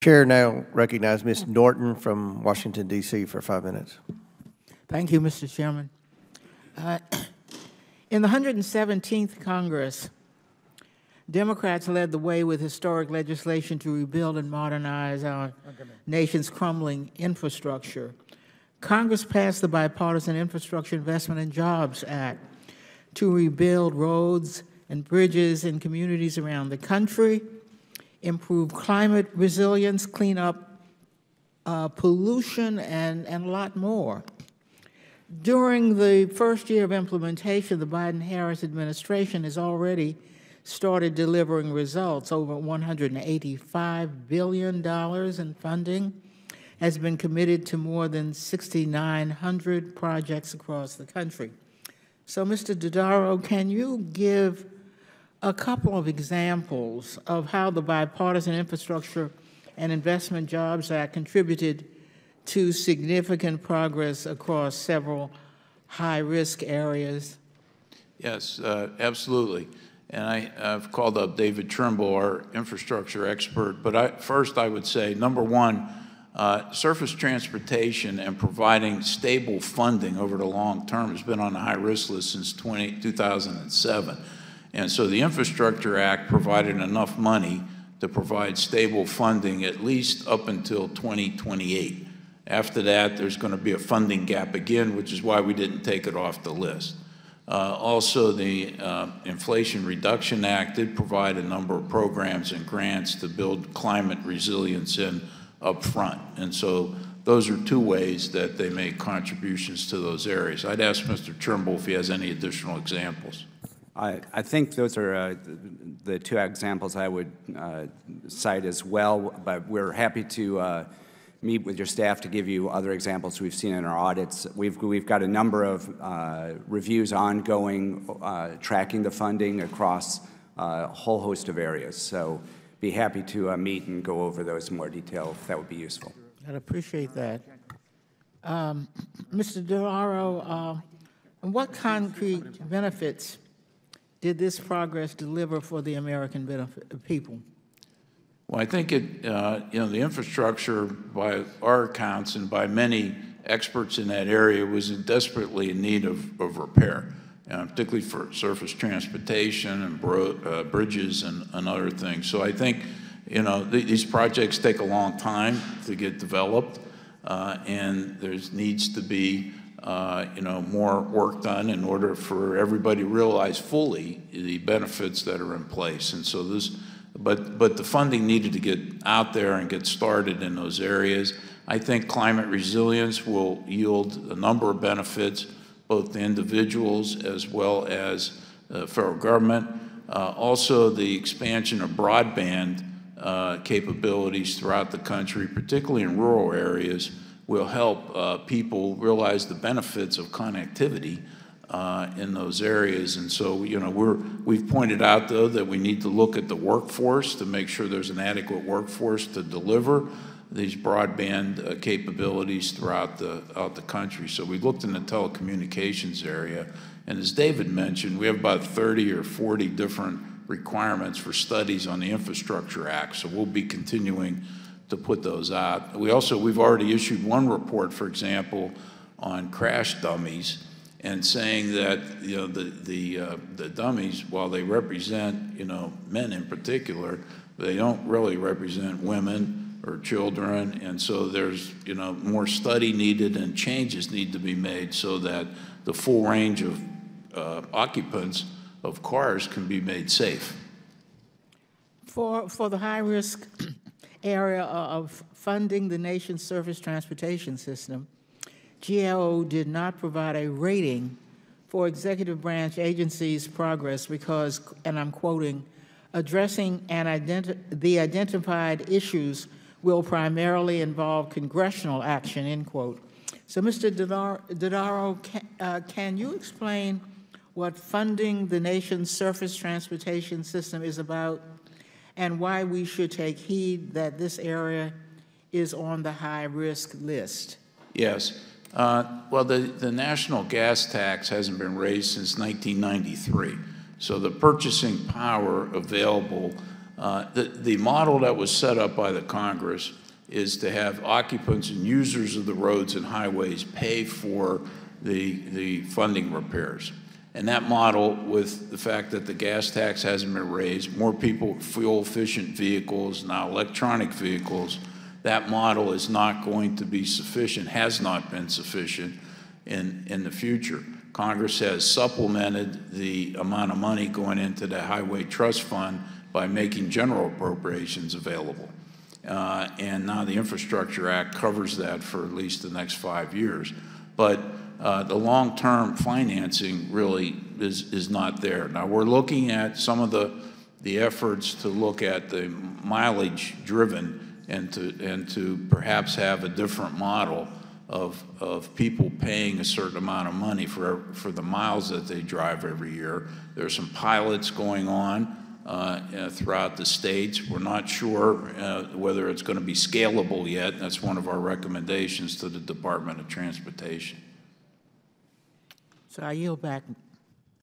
Chair now recognizes Ms. Norton from Washington, D.C. for 5 minutes. Thank you, Mr. Chairman. In the 117th Congress, Democrats led the way with historic legislation to rebuild and modernize our nation's crumbling infrastructure. Congress passed the Bipartisan Infrastructure Investment and Jobs Act to rebuild roads and bridges in communities around the country, improve climate resilience, clean up pollution, and a lot more. During the first year of implementation, the Biden-Harris administration has already started delivering results. Over $185 billion in funding has been committed to more than 6,900 projects across the country. So, Mr. Dodaro, can you give a couple of examples of how the Bipartisan Infrastructure and Investment Jobs Act contributed to significant progress across several high-risk areas? Yes, absolutely. And I've called up David Trimble, our infrastructure expert. But first I would say, number one, surface transportation and providing stable funding over the long term has been on the high-risk list since 2007. And so the Infrastructure Act provided enough money to provide stable funding at least up until 2028. After that, there's going to be a funding gap again, which is why we didn't take it off the list. Also, the Inflation Reduction Act did provide a number of programs and grants to build climate resilience in up front. And so those are two ways that they make contributions to those areas. I'd ask Mr. Trimble if he has any additional examples. I think those are the two examples I would cite as well, but we're happy to meet with your staff to give you other examples we've seen in our audits. We've got a number of reviews ongoing, tracking the funding across a whole host of areas. So be happy to meet and go over those in more detail if that would be useful. I'd appreciate that. Mr. Dodaro, what concrete benefits did this progress deliver for the American people? Well, I think the infrastructure, by our accounts and by many experts in that area, was desperately in need of repair, particularly for surface transportation and bridges and other things. So I think, these projects take a long time to get developed, and there needs to be more work done in order for everybody to realize fully the benefits that are in place. And so but the funding needed to get out there and get started in those areas. I think climate resilience will yield a number of benefits, both to individuals as well as the federal government. Also, the expansion of broadband capabilities throughout the country, particularly in rural areas, will help people realize the benefits of connectivity in those areas. And so, we've pointed out, though, that we need to look at the workforce to make sure there's an adequate workforce to deliver these broadband capabilities throughout the country. So we looked in the telecommunications area, and as David mentioned, we have about 30 or 40 different requirements for studies on the Infrastructure Act, so we'll be continuing to put those out. We've already issued one report, for example, on crash dummies, and saying that the dummies, while they represent men in particular, they don't really represent women or children, and so there's more study needed and changes need to be made so that the full range of occupants of cars can be made safe. For the high-risk area of funding the nation's surface transportation system, GAO did not provide a rating for executive branch agencies' progress because, and I'm quoting, addressing the identified issues will primarily involve congressional action, end quote. So, Mr. Dodaro, can you explain what funding the nation's surface transportation system is about and why we should take heed that this area is on the high-risk list? Yes. Well, the national gas tax hasn't been raised since 1993. So the purchasing power available The model that was set up by the Congress is to have occupants and users of the roads and highways pay for the funding repairs. And that model, with the fact that the gas tax hasn't been raised, more people with fuel-efficient vehicles, now electronic vehicles, that model is not going to be sufficient, has not been sufficient in the future. Congress has supplemented the amount of money going into the Highway Trust Fund by making general appropriations available. And now the Infrastructure Act covers that for at least the next 5 years. But the long-term financing really is not there. Now, we're looking at some of the efforts to look at the mileage driven and to perhaps have a different model of people paying a certain amount of money for the miles that they drive every year. There's some pilots going on throughout the states. We're not sure whether it's going to be scalable yet. That's one of our recommendations to the Department of Transportation. So I yield back